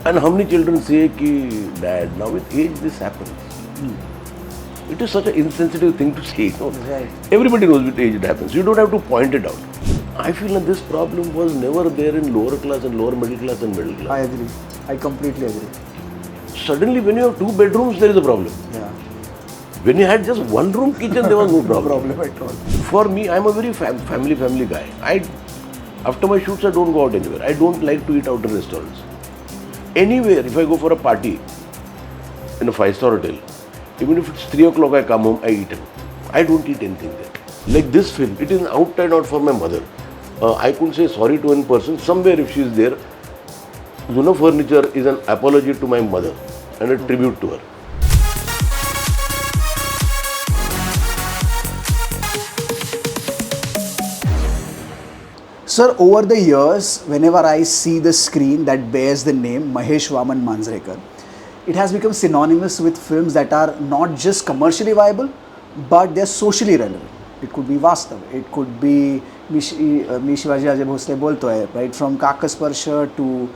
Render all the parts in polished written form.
And how many children say ki, Dad, now with age this happens. It is such an insensitive thing to say. No? Right. Everybody knows with age it happens. You don't have to point it out. I feel that this problem was never there in lower class and lower middle class and middle class. I agree. I completely agree. Suddenly when you have 2 bedrooms, there is a problem. Yeah. When you had just 1 room kitchen, there was no No problem. problem at all. For me, I'm a very family guy. After my shoots, I don't go out anywhere. I don't like to eat out in restaurants. Anywhere, if I go for a party in a 5-star hotel, even if it's 3 o'clock, I come home, I eat it. I don't eat anything there. Like this film, it is an outside out for my mother. I could say sorry to one person. Somewhere, if she is there, Juna Furniture is an apology to my mother and a tribute to her. Sir, over the years, whenever I see the screen that bears the name Mahesh Manjrekar, it has become synonymous with films that are not just commercially viable, but they are socially relevant. It could be Vastav, it could be Mi Shivaji Raje Bhosle Bolto Hai, right? From Kakasparsha to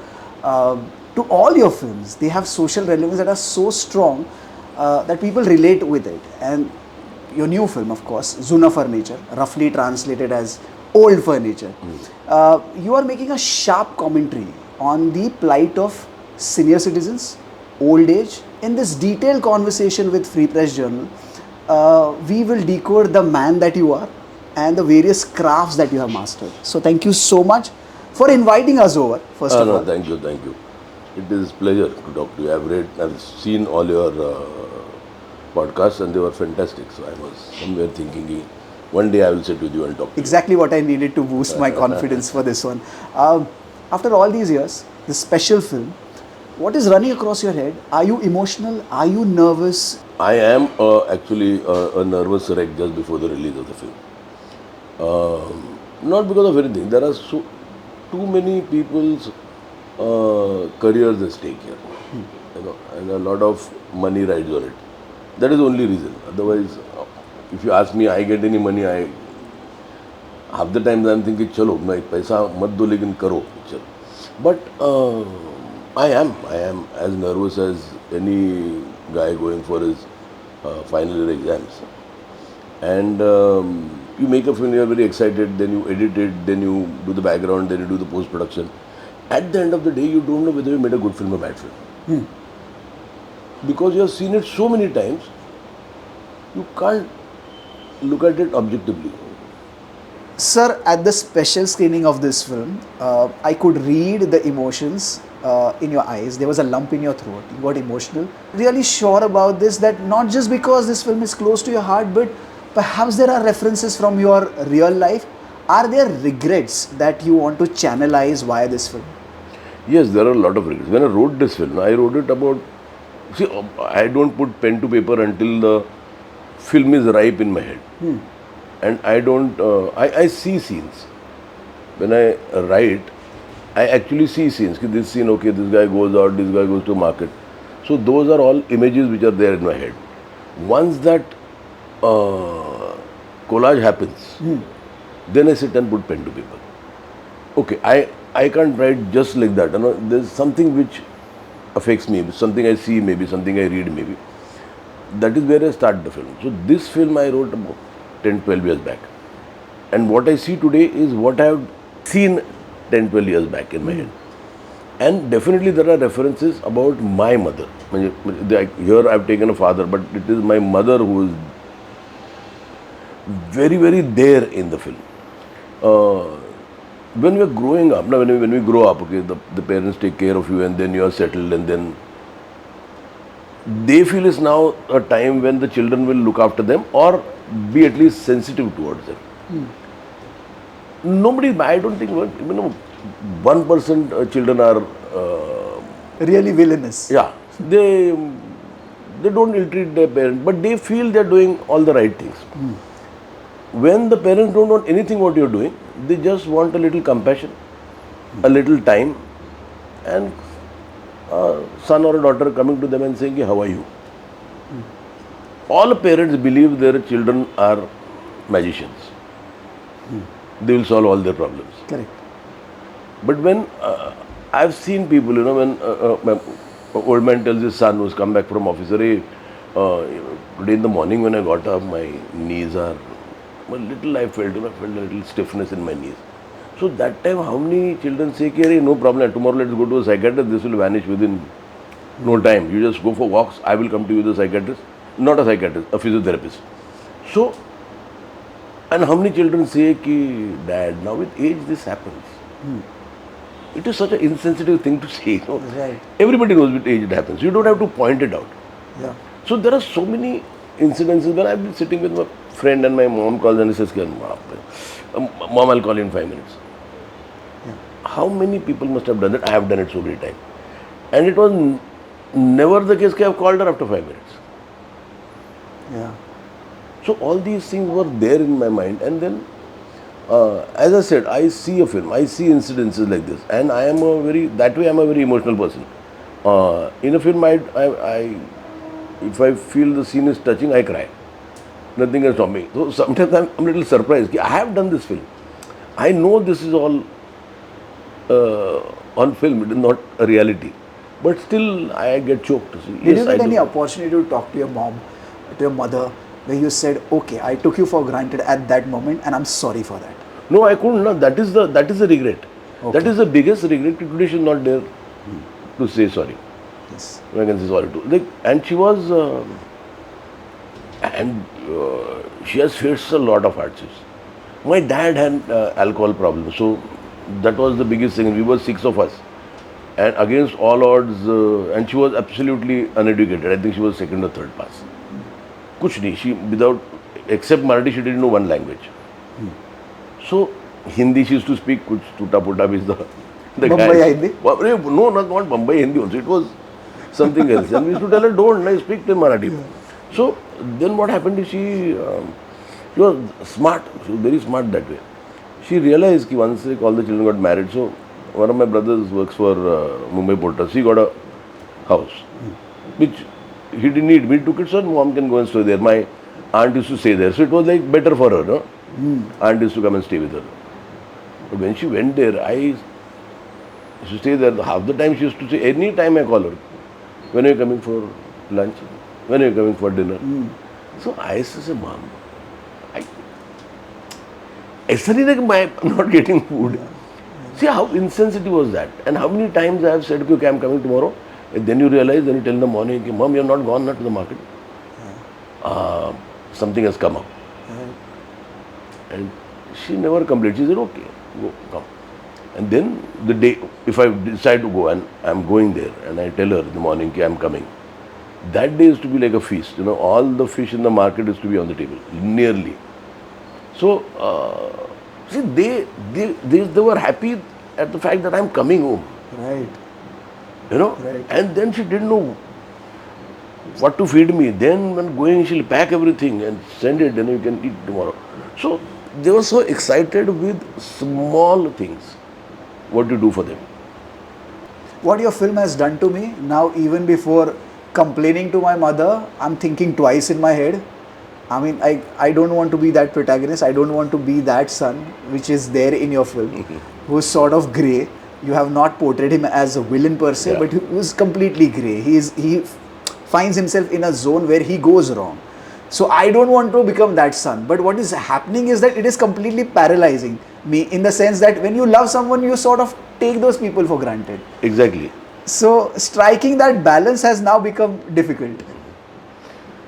all your films, they have social relevance that are so strong that people relate with it. And your new film, of course, Juna Furniture, roughly translated as old furniture. You are making a sharp commentary on the plight of senior citizens, old age. In this detailed conversation with Free Press Journal, we will decode the man that you are and the various crafts that you have mastered. So thank you so much for inviting us over, first of all. Thank you. It is pleasure to talk to you. I've seen all your podcasts and they were fantastic. So I was somewhere thinking, one day I will sit with you and talk to you. Exactly what I needed to boost my confidence for this one. After all these years, this special film, what is running across your head? Are you emotional? Are you nervous? I am actually a nervous wreck just before the release of the film. Not because of anything. There are too many people's careers at stake here, and a lot of money rides on it. That is the only reason. Otherwise, if you ask me, I get any money, half the time I'm thinking, chalo, मैं पैसा मत दो लेकिन करो picture. But I am as nervous as any guy going for his final year exams. And you make a film, you are very excited, then you edit it, then you do the background, then you do the post-production. At the end of the day, you don't know whether you made a good film or bad film. Because you have seen it so many times, you can't look at it objectively. Sir, at the special screening of this film, I could read the emotions in your eyes. There was a lump in your throat. You got emotional. Really sure about this, that not just because this film is close to your heart, but perhaps there are references from your real life. Are there regrets that you want to channelize via this film? Yes, there are a lot of regrets. When I wrote this film, I wrote it about... See, I don't put pen to paper until the film is ripe in my head. And I don't... I see scenes. When I write, I actually see scenes. This scene, okay, this guy goes out, this guy goes to market. So those are all images which are there in my head. Once that collage happens, then I sit and put pen to paper. Okay, I can't write just like that. You know, there's something which affects me, something I see maybe, something I read maybe. That is where I start the film. So this film I wrote about 10-12 years back. And what I see today is what I have seen 10-12 years back in my head. And definitely there are references about my mother. Here I have taken a father, but it is my mother who is very, very there in the film. When we are growing up, when we grow up, okay, the parents take care of you and then you are settled and then they feel it's now a time when the children will look after them or be at least sensitive towards them. Nobody, I don't think, 1% children are... really villainous. Yeah, they don't ill-treat their parents, but they feel they're doing all the right things. When the parents don't want anything what you're doing, they just want a little compassion, a little time, and a son or a daughter coming to them and saying, how are you? All parents believe their children are magicians. They will solve all their problems. Correct. But when I've seen people, when my old man tells his son who's come back from office, hey, today in the morning when I got up, my knees are, I felt, I felt a little stiffness in my knees. So that time, how many children say, hey, no problem, tomorrow let's go to a psychiatrist, this will vanish within no time. You just go for walks, I will come to you, the psychiatrist. Not a psychiatrist, a physiotherapist. So, and how many children say, Dad, now with age this happens. It is such an insensitive thing to say. Right. Everybody knows with age it happens. You don't have to point it out. Yeah. So there are so many incidences when I've been sitting with my friend and my mom calls and says, Mom, I'll call you in 5 minutes. Yeah. How many people must have done that? I have done it so many times. And it was never the case that I've called her after 5 minutes. Yeah. So all these things were there in my mind, and then, as I said, I see a film, I see incidences like this, and I am that way I'm a very emotional person. In a film, if I feel the scene is touching, I cry. Nothing can stop me. So sometimes I'm a little surprised. I have done this film. I know this is all on film, it is not a reality. But still, I get choked. Did you get any opportunity to talk to your mom, to your mother, where you said, okay, I took you for granted at that moment and I'm sorry for that? No, I couldn't. No. That is the regret. Okay. That is the biggest regret. Today she is not there to say sorry. Yes. I can say sorry to. And she was, she has faced a lot of hardships. My dad had alcohol problems, so that was the biggest thing. We were 6 of us, and against all odds, and she was absolutely uneducated. I think she was second or third pass. Kuch nahi. She except Marathi, she didn't know one language. So Hindi she used to speak. Kuch tuta puta is the Mumbai Hindi? No, not Mumbai Hindi also. It was something else. And we used to tell her, don't, I speak in Marathi. Yeah. So then what happened is she was smart. She was very smart that way. She realized that once all the children got married, so one of my brothers works for Mumbai Porters. He got a house, which he didn't need. We took it so mom can go and stay there. My aunt used to stay there. So it was like better for her, no? Aunt used to come and stay with her. But when she went there, I used to stay there. Half the time she used to say, any time I call her, when are you coming for lunch? When are you coming for dinner? So I used to say, Mom, I'm not getting food. See how insensitive was that? And how many times I have said, okay, I'm coming tomorrow. And then you realize, then you tell in the morning, okay, Mom, you're not gone to the market. Something has come up. And she never complained. She said, okay, go, come. And then the day, if I decide to go and I'm going there and I tell her in the morning, okay, I'm coming, that day is to be like a feast. All the fish in the market is to be on the table, nearly. So, see, they were happy at the fact that I'm coming home. Right. Right. And then she didn't know what to feed me. Then when going, she'll pack everything and send it, and you can eat tomorrow. So they were so excited with small things, what you do for them. What your film has done to me, now even before complaining to my mother, I'm thinking twice in my head. I mean, I don't want to be that protagonist. I don't want to be that son, which is there in your film, who's sort of grey. You have not portrayed him as a villain per se, but he was completely grey. He finds himself in a zone where he goes wrong. So I don't want to become that son. But what is happening is that it is completely paralyzing me, in the sense that when you love someone, you sort of take those people for granted. Exactly. So striking that balance has now become difficult.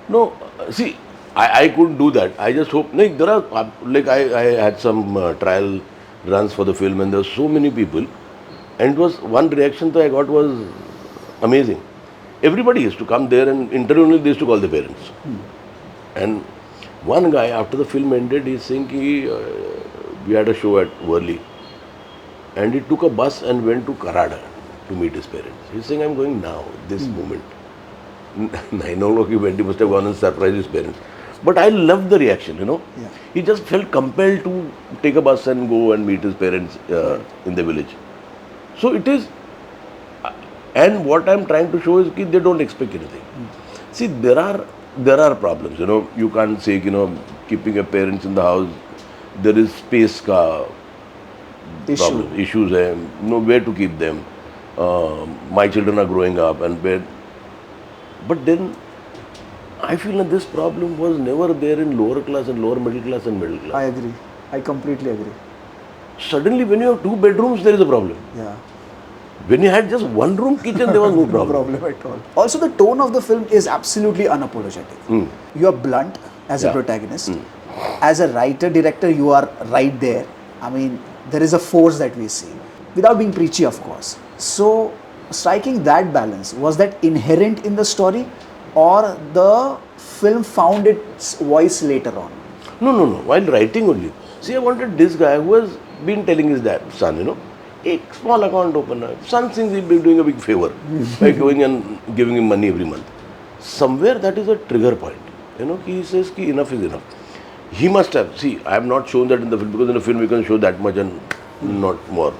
No, see, I couldn't do that. I just hope, there are, like I had some trial runs for the film, and there were so many people, and it was one reaction that I got was amazing. Everybody used to come there, and internally they used to call the parents. And one guy, after the film ended, he's saying we had a show at Worli, and he took a bus and went to Karada to meet his parents. He's saying, I'm going now, this moment. I know he must have gone and surprised his parents. But I loved the reaction, Yeah. He just felt compelled to take a bus and go and meet his parents in the village. So it is, and what I'm trying to show is that they don't expect anything. See, there are problems, You can't say, keeping your parents in the house, there is space problem, issues, where to keep them. my children are growing up, but then I feel that this problem was never there in lower class and lower middle class and middle I class. agree. I completely agree. Suddenly, when you have 2 bedrooms, there is a problem. Yeah. When you had just one room kitchen, there was no No problem. problem at all. Also, the tone of the film is absolutely unapologetic. You are blunt as a Yeah. protagonist. As a writer, director, you are right there. I mean, there is a force that we see. Without being preachy, of course. So, striking that balance, was that inherent in the story, or the film found its voice later on? No, no, no. While writing only. See, I wanted this guy who has been telling his dad, son, a small account opener. Son thinks he'll be doing a big favor by going and giving him money every month. Somewhere that is a trigger point. He says ki enough is enough. He must have, see, I have not shown that in the film, because in the film we can show that much and not more.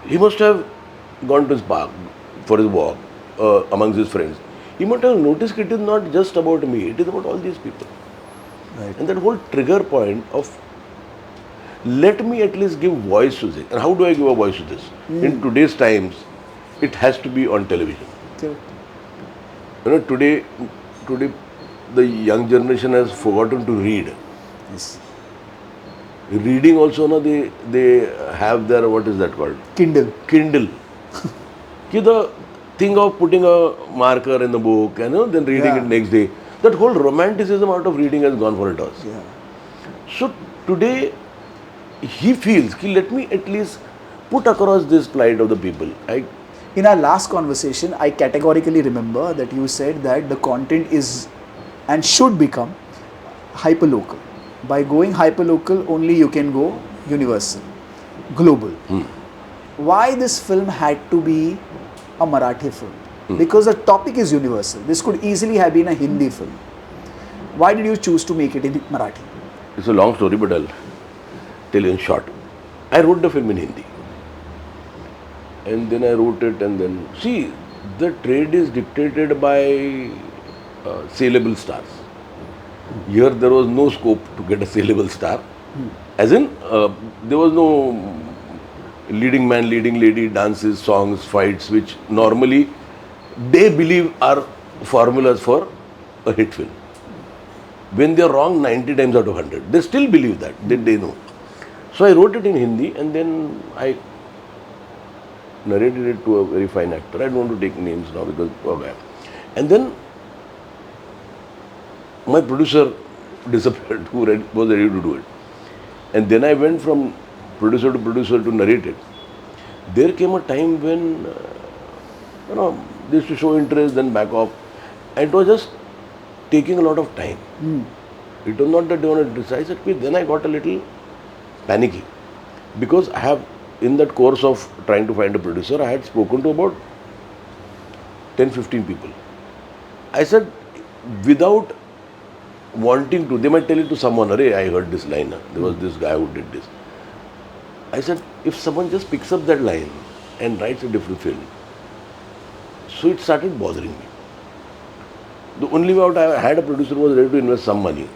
He must have gone to his park for his walk amongst his friends. He must have noticed it is not just about me, it is about all these people. Right. And that whole trigger point of, let me at least give voice to this. And how do I give a voice to this? In today's times, it has to be on television. Correct. Today the young generation has forgotten to read. Yes. Reading also, they have their, what is that called? Kindle. Kindle. The thing of putting a marker in the book and then reading it next day. That whole romanticism out of reading has gone for a toss. Yeah. So today, he feels, let me at least put across this plight of the people. In our last conversation, I categorically remember that you said that the content is and should become hyperlocal. By going hyperlocal, only you can go universal, global. Why this film had to be a Marathi film? Because the topic is universal. This could easily have been a Hindi film. Why did you choose to make it in Marathi? It's a long story, but I'll tell you in short. I wrote the film in Hindi. And then I wrote it, and then, see, the trade is dictated by saleable stars. Here there was no scope to get a saleable star. As in, there was no leading man, leading lady, dances, songs, fights, which normally they believe are formulas for a hit film. When they are wrong 90 times out of 100, they still believe that, they know. So I wrote it in Hindi, and then I narrated it to a very fine actor. I don't want to take names now because, okay. And then my producer disappeared, who was ready to do it. And then I went from producer to narrate it. There came a time when, they used to show interest, then back off. And it was just taking a lot of time. It was not that they wanted to decide. Then I got a little panicky. Because I have, in that course of trying to find a producer, I had spoken to about 10-15 people. I said, without wanting to, they might tell it to someone, I heard this line, there was this guy who did this. I said, if someone just picks up that line and writes a different film, so it started bothering me. The only way out, I had a producer who was ready to invest some money,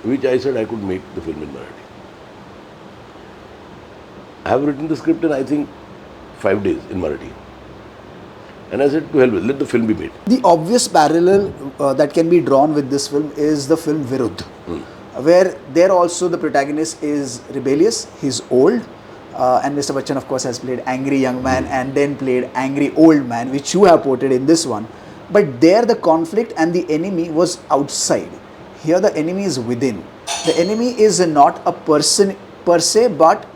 which I said I could make the film in Marathi. I have written the script in, I think, 5 days in Marathi. And I said, to hell with it, let the film be made. The obvious parallel that can be drawn with this film is the film Viruddh, where there also the protagonist is rebellious, he's old, and Mr. Bachchan of course has played angry young man and then played angry old man, which you have portrayed in this one. But there the conflict and the enemy was outside. Here the enemy is within. The enemy is not a person per se, but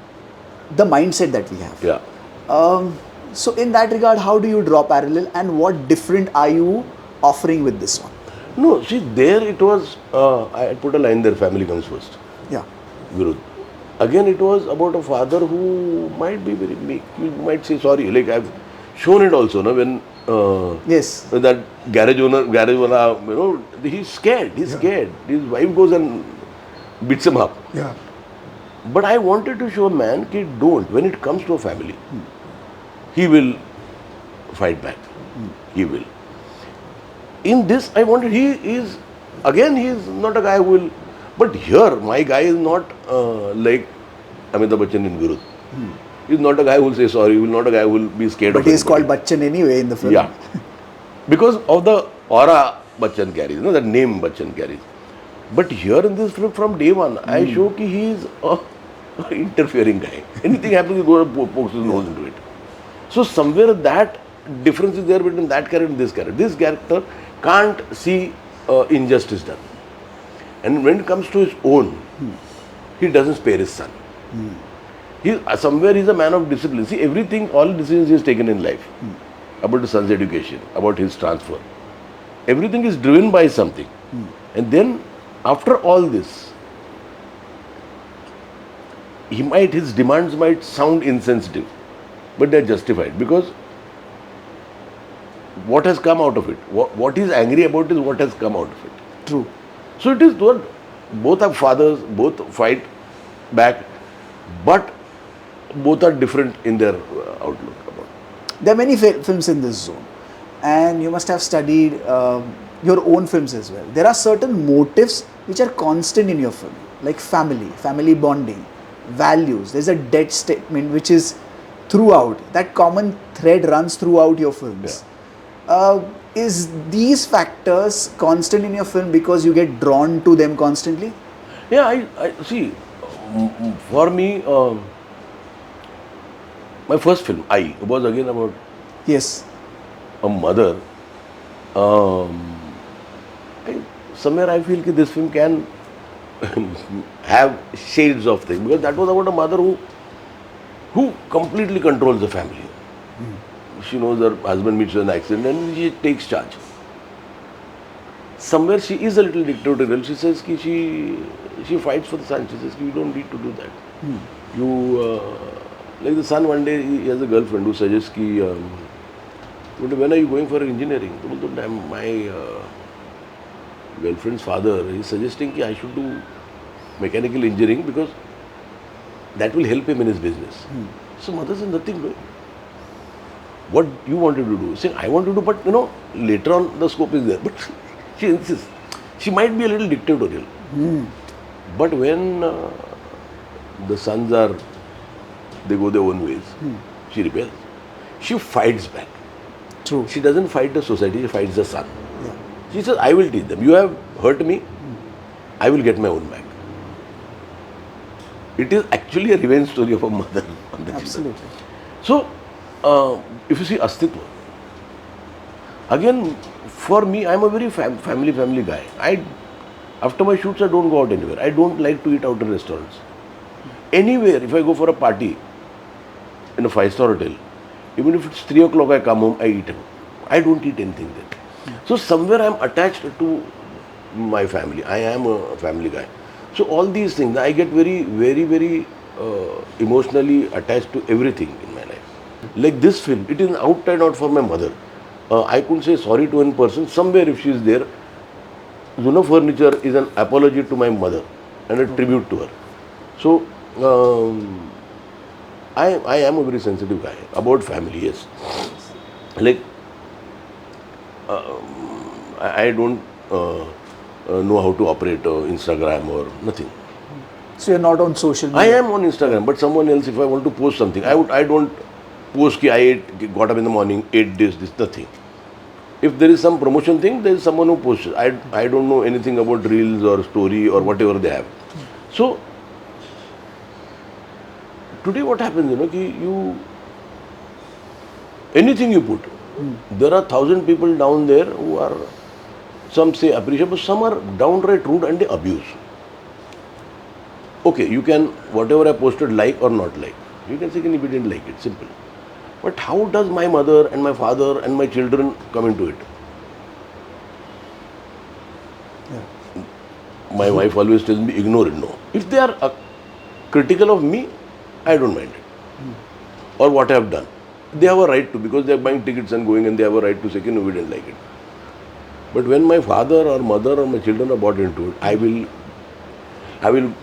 the mindset that we have. Yeah. So in that regard, how do you draw parallel, and what different are you offering with this one? No, see, there it was, I put a line there, family comes first. Yeah. Viruddh. Again, it was about a father who might be very meek. You might say sorry. Like I've shown it also, when Yes. that garage owner, he's scared. He's scared. His wife goes and beats him up. Yeah. But I wanted to show a man, don't. When it comes to a family, he will fight back. He will. In this, I wanted, he is not a guy who will, but here, my guy is not like Amitabh Bachchan in Viruddh. He's not a guy who will say sorry. He's not a guy who will be scared of But he's called anybody. Bachchan anyway in the film. Yeah. Because of the aura Bachchan carries, you know, that name Bachchan carries. But here in this film, from day one, I show that he is a interfering guy. Anything happens, he goes and pokes his nose into it. So somewhere that difference is there between that character and this character. This character can't see injustice done. And when it comes to his own, he doesn't spare his son. Somewhere he's a man of discipline. See, everything, all decisions he has taken in life, about his son's education, about his transfer, everything is driven by something. And then, after all this, his demands might sound insensitive, but they are justified, because what has come out of it, what he's angry about is what has come out of it. True. So it is what both are fathers, both fight back, but both are different in their outlook about it. There are many films in this zone, and you must have studied your own films as well. There are certain motifs which are constant in your film, like family bonding, values. There's a debt statement which is throughout. That common thread runs throughout your films. Is these factors constant in your film because you get drawn to them constantly? Yeah, I see. For me, my first film, I, was again about Yes. a mother. Somewhere I feel that this film can have shades of things, because that was about a mother who completely controls the family. She knows her husband meets with an accident and she takes charge. Somewhere she is a little dictatorial. She says that she fights for the son. She says you don't need to do that. Like the son, one day he has a girlfriend who suggests that when are you going for engineering? My girlfriend's father is suggesting that I should do mechanical engineering because that will help him in his business. So mother says nothing doing. What you wanted to do? Saying I want to do, but later on the scope is there. But she insists. She might be a little dictatorial. But when the sons they go their own ways, she rebels. She fights back. True. She doesn't fight the society, she fights the son. She says, I will teach them. You have hurt me, I will get my own back. It is actually a revenge story of a mother on the Absolutely. children. So, if you see Astitva, again, for me, I am a very family guy. After my shoots, I don't go out anywhere. I don't like to eat out in restaurants. Anywhere, if I go for a party in a 5-star hotel, even if it's 3 o'clock, I come home, I eat it. I don't eat anything there. So somewhere I am attached to my family. I am a family guy. So all these things, I get very, very, very emotionally attached to everything in my life. Like this film, it is an outside out for my mother. I couldn't say sorry to one person. Somewhere if she is there, Juna Furniture is an apology to my mother and a tribute to her. So I am a very sensitive guy about family, yes. Like, I don't know how to operate Instagram or nothing. So you're not on social media? I am on Instagram, but someone else, if I want to post something, I don't post that I got up in the morning, ate this, nothing. If there is some promotion thing, there is someone who posts. I don't know anything about reels or story or whatever they have. So, today what happens, anything you put, there are 1,000 people down there who are, some say appreciate, but some are downright rude and they abuse. Okay, you can, whatever I posted, like or not like. You can say we didn't like it, simple. But how does my mother and my father and my children come into it? My wife always tells me, ignore it. No. If they are critical of me, I don't mind it. Or what I have done. They have a right to, because they are buying tickets and going, and they have a right to say, no, we didn't like it. But when my father or mother or my children are bought into it, I will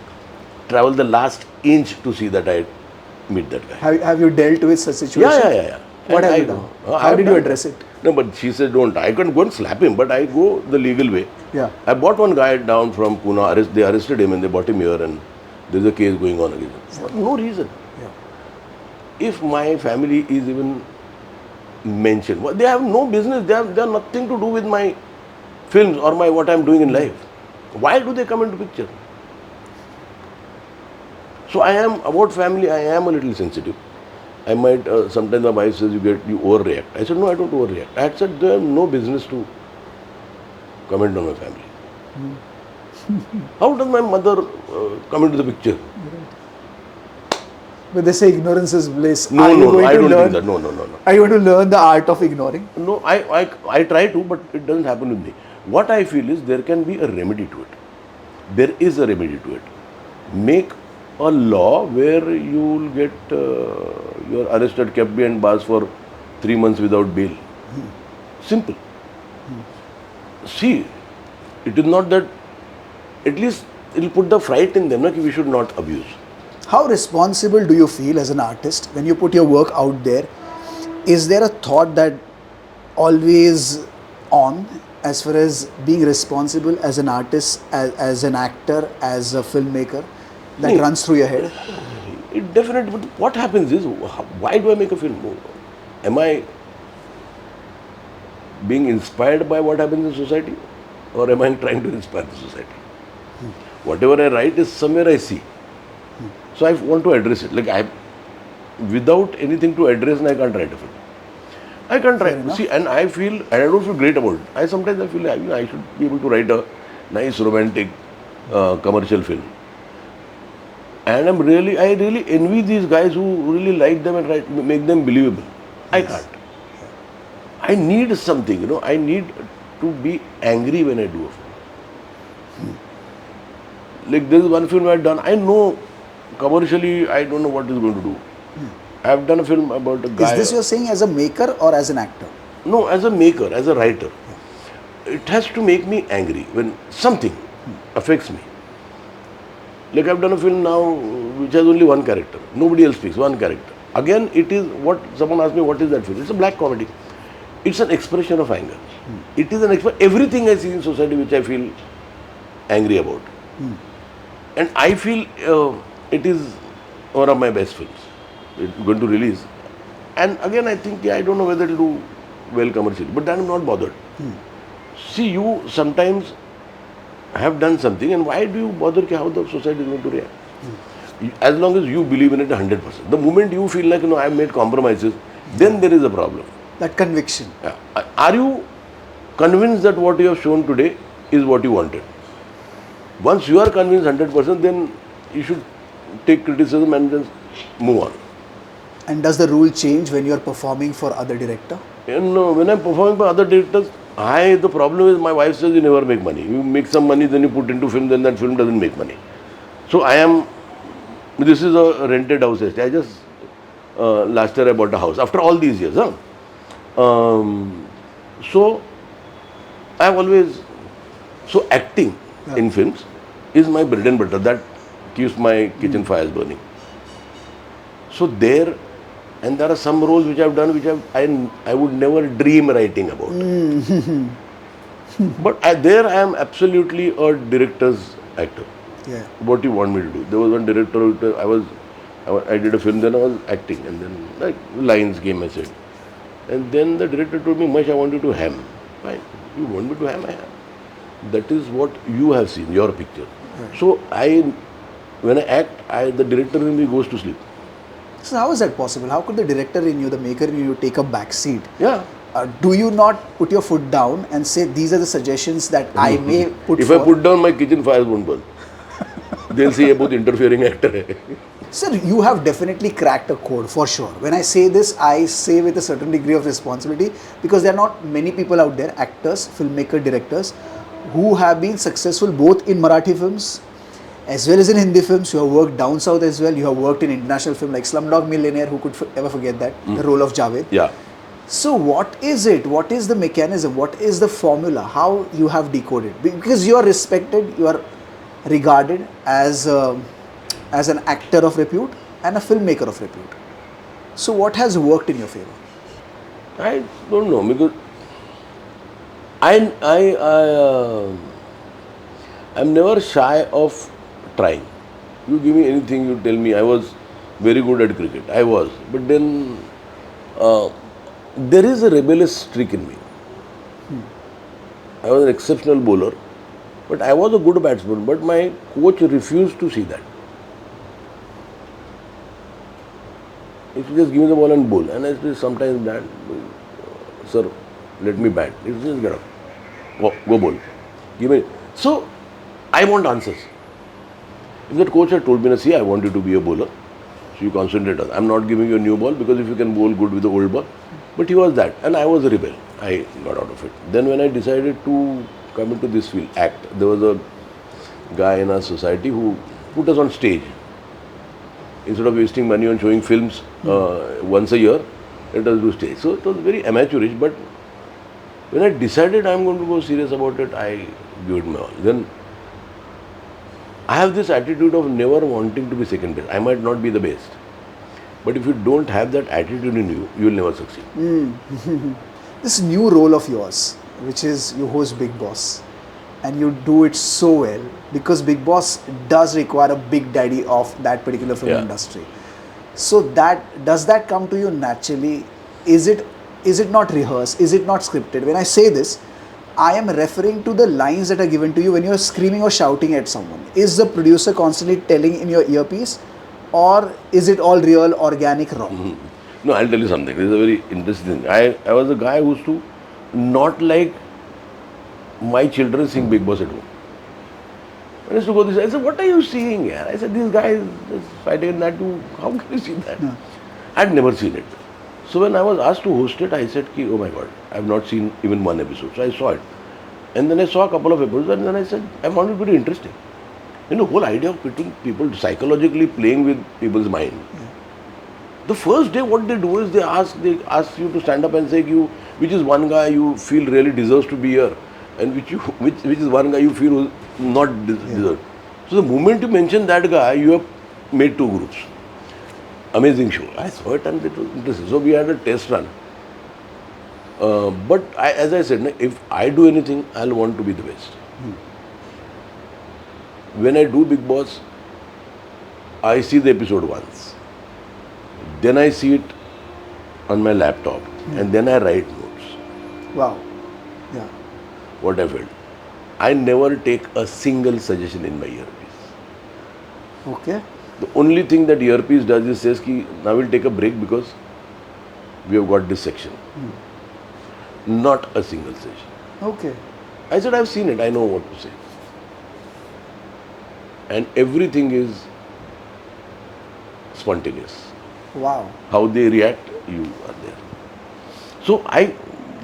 travel the last inch to see that I meet that guy. Have you dealt with such situations? Yeah. What have you done? How did you address it? No, but she said don't. I can't go and slap him, but I go the legal way. Yeah. I bought one guy down from Pune. They arrested him and they brought him here, and there's a case going on again. For no reason. Yeah. if my family is even mentioned, they have no business. They have nothing to do with my films or my what I'm doing in life. Why do they come into picture? So I am about family. I am a little sensitive. I might sometimes my wife says you overreact. I said no, I don't overreact. I had said they have no business to comment on my family. How does my mother come into the picture? But they say ignorance is bliss. No, Are you no, going I to don't learn? think that. No. Are you going to learn the art of ignoring? No, I try to, but it doesn't happen with me. What I feel is there can be a remedy to it. There is a remedy to it. Make a law where you will get you're arrested, kept behind bars for 3 months without bail. Simple. See, it is not that. At least it will put the fright in them, that we should not abuse. How responsible do you feel as an artist when you put your work out there? Is there a thought that always on as far as being responsible as an artist, as an actor, as a filmmaker that No. runs through your head? It definitely, but what happens is, why do I make a film? Am I being inspired by what happens in society? Or am I trying to inspire the society? Whatever I write is somewhere I see. So I want to address it. Without anything to address, I can't write a film. I can't write. See, and I don't feel great about it. Sometimes I feel I should be able to write a nice romantic commercial film. And I really envy these guys who really like them and make them believable. I can't. I need something, I need to be angry when I do a film. Like there is one film I had done. I know commercially I don't know what it's going to do. I have done a film about a guy. Is this you're saying as a maker or as an actor? No, as a maker, as a writer. It has to make me angry when something affects me. Like I've done a film now which has only one character. Nobody else speaks, one character. Again, it is what someone asked me, what is that film? It's a black comedy. It's an expression of anger. It is everything I see in society which I feel angry about. And I feel it is one of my best films. It's going to release. And again, I think, I don't know whether it will do well commercially, but then I'm not bothered. See, you sometimes have done something, and why do you bother how the society is going to react? As long as you believe in it 100%. The moment you feel like, I've made compromises, then there is a problem. That conviction. Are you convinced that what you have shown today is what you wanted? Once you are convinced 100%, then you should take criticism and just move on. And does the rule change when you are performing for other director? And when I'm performing for other directors, the problem is my wife says you never make money. You make some money, then you put into film, then that film doesn't make money. So this is a rented house. I just, last year I bought a house, after all these years. So I have always, acting in films is my bread and butter. That keeps my kitchen fires burning. So there are some roles which I have done which I would never dream writing about. But I am absolutely a director's actor. Yeah. What you want me to do? There was one director, I did a film, then I was acting, and then lines came, I said. And then the director told me, Mahesh, I want you to ham. Fine. You want me to ham? I ham. That is what you have seen, your picture. Right. So when I act, the director in me goes to sleep. So how is that possible? How could the director in you, the maker in you, take a back seat? Yeah. Do you not put your foot down and say, these are the suggestions that I may put If I put down, my kitchen fires won't burn. They'll say about interfering actor. Sir, you have definitely cracked a code for sure. When I say this, I say with a certain degree of responsibility because there are not many people out there, actors, filmmaker, directors, who have been successful both in Marathi films as well as in Hindi films. You have worked down south as well. You have worked in international film like Slumdog Millionaire. Who could ever forget that? The role of Javed. Yeah. So what is it? What is the mechanism? What is the formula? How you have decoded? Because you are respected, you are regarded as an actor of repute and a filmmaker of repute. So what has worked in your favor? I don't know, because I'm never shy of trying. You give me anything, you tell me. I was very good at cricket. I was. But then there is a rebellious streak in me. I was an exceptional bowler, but I was a good batsman, but my coach refused to see that. If you just give me the ball and bowl, and I say sometimes that, sir, let me bat. He says, get up, go bowl. Give me. So, I want answers. If that coach had told me, see, I want you to be a bowler, so you concentrate on. I'm not giving you a new ball because if you can bowl good with the old ball. But he was that, and I was a rebel. I got out of it. Then when I decided to come into this field, act, there was a guy in our society who put us on stage. Instead of wasting money on showing films once a year, let us do stage. So it was very amateurish, but when I decided I'm going to go serious about it, I gave it my all. Then I have this attitude of never wanting to be second best. I might not be the best. But if you don't have that attitude in you, you will never succeed. This new role of yours, which is you host Big Boss, and you do it so well because Big Boss does require a big daddy of that particular film industry. So does that come to you naturally? Is it not rehearsed? Is it not scripted? When I say this, I am referring to the lines that are given to you when you are screaming or shouting at someone. Is the producer constantly telling in your earpiece, or is it all real, organic, raw? No, I'll tell you something. This is a very interesting thing. I was a guy who used to not like my children seeing Big Boss at home. When I used to go this, I said, what are you seeing here? I said, these guys just fighting in that too. How can you see that? Yeah. I'd never seen it. So when I was asked to host it, I said, oh my God, I've not seen even one episode. So I saw it. And then I saw a couple of episodes and then I said, I found it very interesting. You know, the whole idea of putting people psychologically playing with people's mind. The first day what they do is they ask you to stand up and say which is one guy you feel really deserves to be here and which is one guy you feel not deserve. So the moment you mention that guy, you have made two groups. Amazing show. I saw it and it was interesting. So we had a test run. But as I said, if I do anything, I'll want to be the best. When I do Big Boss, I see the episode once. Then I see it on my laptop and then I write notes. Wow. Yeah. What I felt. I never take a single suggestion in my earpiece. Okay. The only thing that earpiece does is says, now we'll take a break because we have got this section. Not a single session. Okay. I said, I've seen it, I know what to say. And everything is spontaneous. Wow. How they react, you are there. So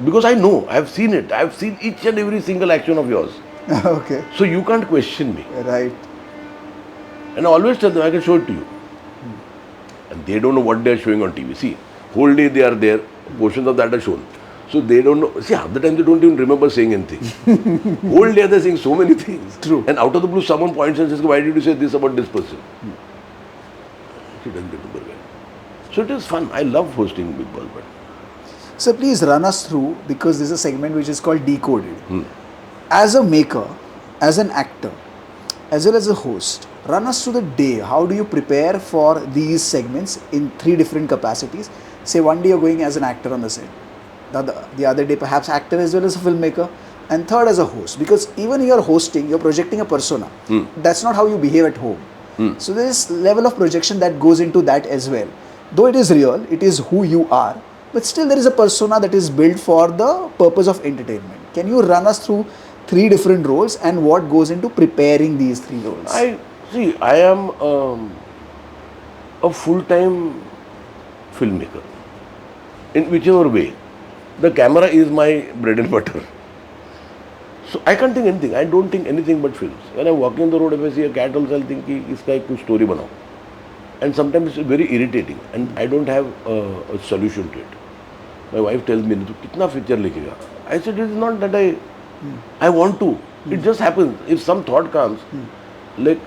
because I know, I've seen it, I've seen each and every single action of yours. Okay. So you can't question me. Right. And I always tell them, I can show it to you. And they don't know what they are showing on TV. See, whole day they are there, portions of that are shown. So they don't know. See, half the time they don't even remember saying anything. Whole day they're saying so many things. True. And out of the blue, someone points and says, why did you say this about this person? She doesn't remember well. So it is fun. I love hosting Big Boss. But So please run us through, because this is a segment which is called Decoded. As a maker, as an actor, as well as a host, run us through the day. How do you prepare for these segments in 3 different capacities? Say one day you're going as an actor on the set. The other day perhaps actor as well as a filmmaker. And third as a host. Because even you're hosting, you're projecting a persona. That's not how you behave at home. So there is level of projection that goes into that as well. Though it is real, it is who you are. But still there is a persona that is built for the purpose of entertainment. Can you run us through 3 different roles and what goes into preparing these 3 roles? I am a full-time filmmaker. In whichever way. The camera is my bread and butter. So I can't think anything. I don't think anything but films. When I'm walking on the road, if I see a cat also, I'll think, iska ek kuch story banao. And sometimes it's very irritating and I don't have a solution to it. My wife tells me, "Tu kitna picture likhega?" I said, it is not that I want to. It just happens. If some thought comes, like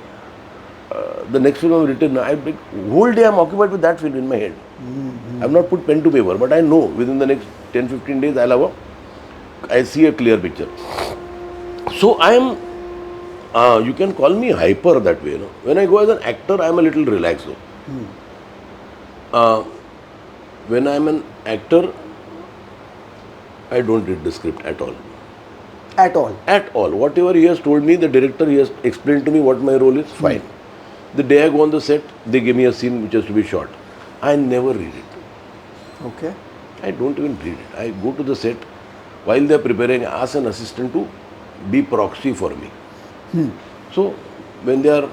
the next film I've written, whole day I'm occupied with that film in my head. I've not put pen to paper, but I know within the next 10-15 days I see a clear picture. So I am, you can call me hyper that way. You know? When I go as an actor, I am a little relaxed. Uh, when I'm an actor, I don't read the script at all. At all. At all. Whatever he has told me, the director, he has explained to me what my role is, fine. The day I go on the set, they give me a scene which has to be shot. I never read it. Okay. I don't even read it. I go to the set, while they are preparing, I ask an assistant to be proxy for me. So, when they are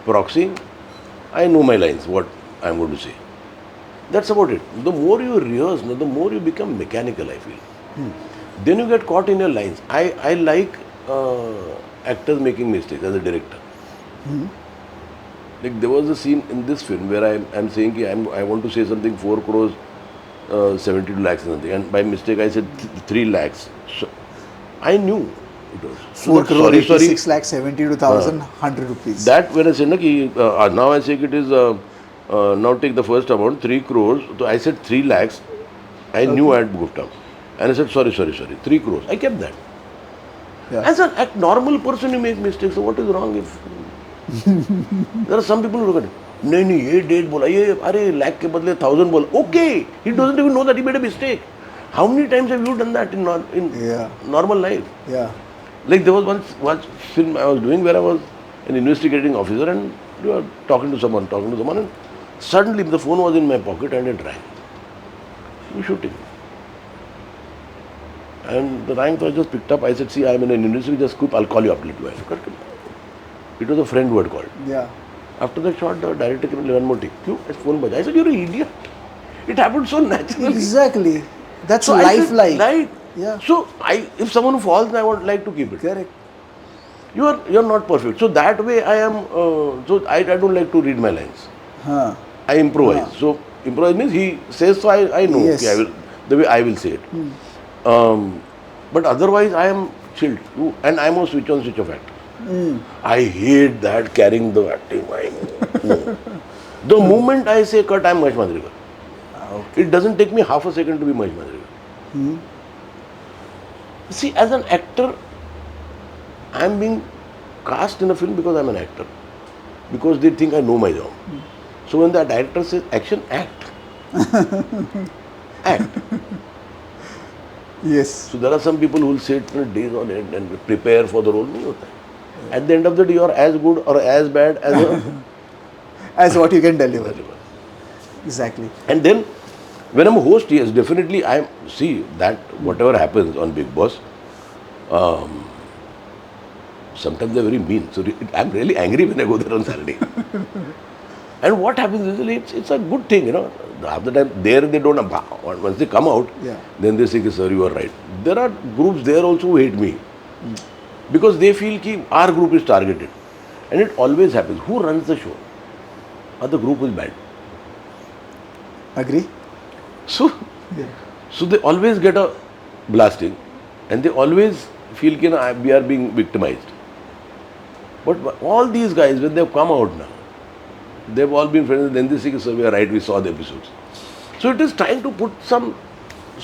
proxying, I know my lines, what I am going to say. That's about it. The more you rehearse, the more you become mechanical, I feel. Then you get caught in your lines. I like actors making mistakes as a director. Like there was a scene in this film where I'm saying I want to say something 4 crores 72 lakhs or something, and by mistake I said 3 lakhs. So I knew it was. 4 crore sorry, 86 lakh 72,100 rupees. That when I said now I say it is now take the first amount 3 crores. So I said 3 lakhs. I knew I had goofed up, and I said sorry 3 crores. I kept that. Yeah. As an normal person, you make mistakes. So what is wrong if there are some people who look at it. नहीं ये date बोला ये अरे लाख के बदले 1000 बोला. Okay, he doesn't even know that he made a mistake. How many times have you done that in normal life? Yeah. Like there was one film I was doing where I was an investigating officer and you were talking to someone, and suddenly the phone was in my pocket and it rang. You shooting. And the rang, so I just picked up. I said, see, I'm in an industry, just scoop, I'll call you up later. It was a friend who had called. Yeah. After that shot, the director came and one more take. Phone baja. I said, you're an idiot. It happened so naturally. Exactly. That's So lifelike. Right. Yeah. So if someone falls, I would like to keep it. Correct. You're not perfect. So that way I am. So I don't like to read my lines. Huh. I improvise. So improvise means he says, so I know. Yes. Okay, the way I will say it. But otherwise I am chilled. And I'm a switch on, switch off actor. I hate that carrying the acting. No. The moment I say cut, I'm Mahesh Manjrekar. Okay. It doesn't take me half a second to be Mahesh Manjrekar. See, as an actor, I'm being cast in a film because I'm an actor. Because they think I know my job. So when the director says action, act. Act. Yes. So there are some people who will sit days on end and prepare for the role. At the end of the day, you're as good or as bad as what you can deliver. Exactly. And then, when I'm a host, yes, definitely see that whatever happens on Big Boss, sometimes they're very mean. So I'm really angry when I go there on Saturday. And what happens is it's a good thing, Half the time there they don't, once they come out, then they say, sir, you are right. There are groups there also who hate me. Because they feel that our group is targeted. And it always happens. Who runs the show? The group is bad. Agree? So they always get a blasting. And they always feel that we are being victimized. But all these guys, when they've come out now, they've all been friends. Then they say, sir, we are right, we saw the episodes. So it is trying to put some...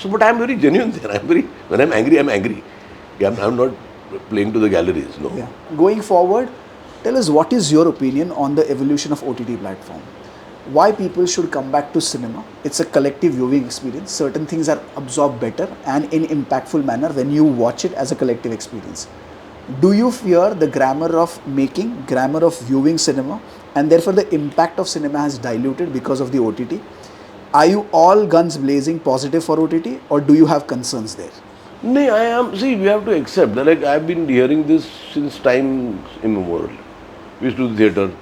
but I'm very genuine there. When I'm angry, I'm angry. I'm not playing to the galleries, no. Yeah. Going forward, tell us what is your opinion on the evolution of OTT platform? Why people should come back to cinema? It's a collective viewing experience. Certain things are absorbed better and in impactful manner when you watch it as a collective experience. Do you fear the grammar of making, grammar of viewing cinema, and therefore the impact of cinema has diluted because of the OTT? Are you all guns blazing positive for OTT, or do you have concerns there? No, I am. See, we have to accept. Like I've been hearing this since time immemorial. We used to do theatre.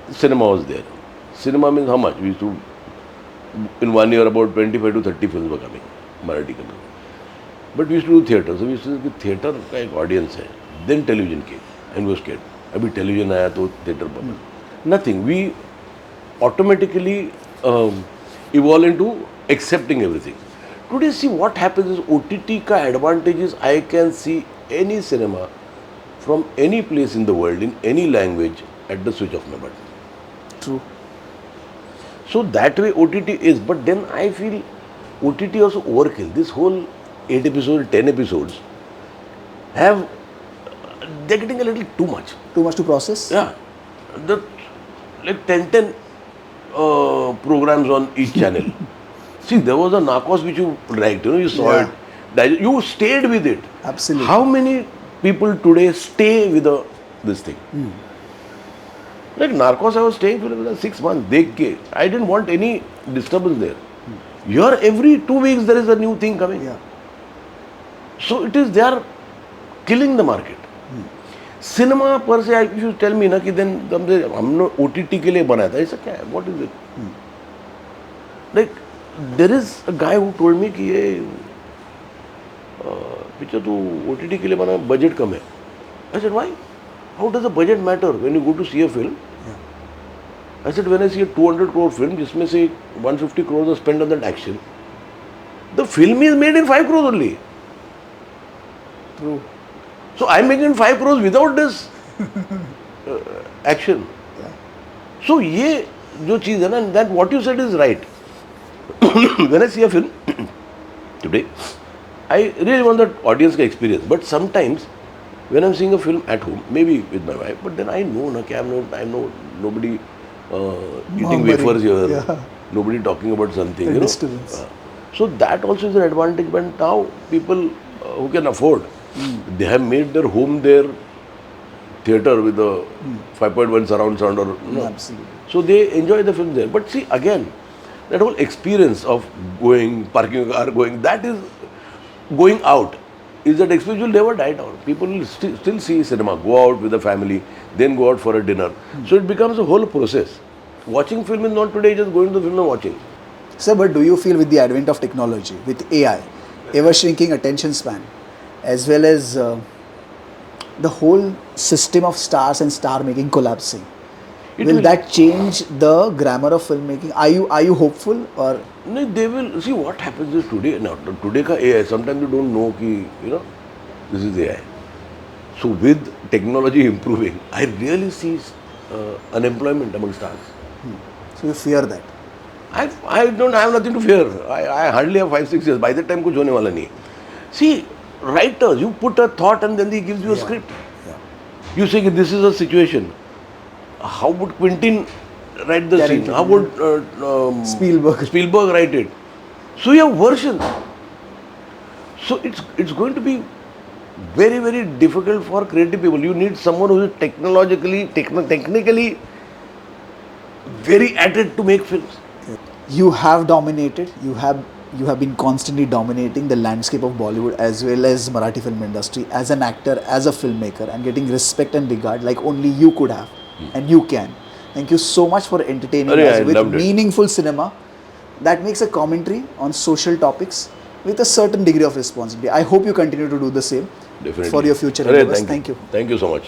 Cinema was there. Cinema means how much? We used to, in 1 year, about 25 to 30 films were coming, Marathi coming. But we used to do theatre. So we used to say, theatre का एक audience है. Then television came, and we were scared. अभी television आया तो theatre बंद. Nothing. We automatically evolve into accepting everything. Today, see what happens is OTT ka advantage is I can see any cinema from any place in the world in any language at the switch of my button. True. So that way OTT is, but then I feel OTT also overkill. This whole 8 episodes, 10 episodes they're getting a little too much. Too much to process? Yeah. Like 10 programs on each channel. See, there was a Narcos which you liked, you saw Yeah. it, you stayed with it. Absolutely. How many people today stay with this thing? Like Narcos, I was staying for 6 months. I didn't want any disturbance there. Here, every 2 weeks there is a new thing coming. Yeah. So they are killing the market. Cinema per se, if you tell me ना कि then हमने OTT के लिए बनाया था, ऐसा क्या है? What is it? Like there is a guy who told me कि ये पिक्चर तू OTT के लिए बना, budget कम है. I said why? How does the budget matter when you go to see a film? I said when I see a 200 crore film, जिसमें से 150 crores are spent on that action, the film is made in 5 crores only. True. So I'm making 5 crores without this action. So ये जो चीज़ है ना, that what you said is right. When I see a film today, I really want that audience का experience. But sometimes when I'm seeing a film at home, maybe with my wife, but then I know na, I'm not nobody eating Murmuring. wafers here, Yeah. nobody talking about something. The disturbance. So that also is an advantage. But now people who can afford, they have made their home their theatre with a 5.1 surround sound or Absolutely. so they enjoy the film there. But see again, that whole experience of going, parking a car, that is going out. Is that experience will never die down. People will still see cinema, go out with the family, then go out for a dinner. So it becomes a whole process. Watching film is not today just going to the film and watching. Sir, but do you feel with the advent of technology, with AI, ever shrinking attention span, as well as the whole system of stars and star making collapsing, will that change the grammar of filmmaking? Are you hopeful or? No, they will see what happens is today. Now today ka AI. Sometimes you don't know ki this is AI. So with technology improving, I really see unemployment among stars. So you fear that? I have nothing to fear. I hardly have 5-6 years. By that time, kuch hone wala nahi. See, writers, you put a thought and then he gives you a script. Yeah. You say this is a situation. How would Quentin write the scene? How would Spielberg write it? So you have versions. So it's going to be very, very difficult for creative people. You need someone who is technically very at it to make films. You have dominated. You have been constantly dominating the landscape of Bollywood as well as Marathi film industry as an actor, as a filmmaker, and getting respect and regard like only you could have, and you can. Thank you so much for entertaining us with meaningful cinema that makes a commentary on social topics with a certain degree of responsibility. I hope you continue to do the same for your future endeavors. Thank you. Thank you so much.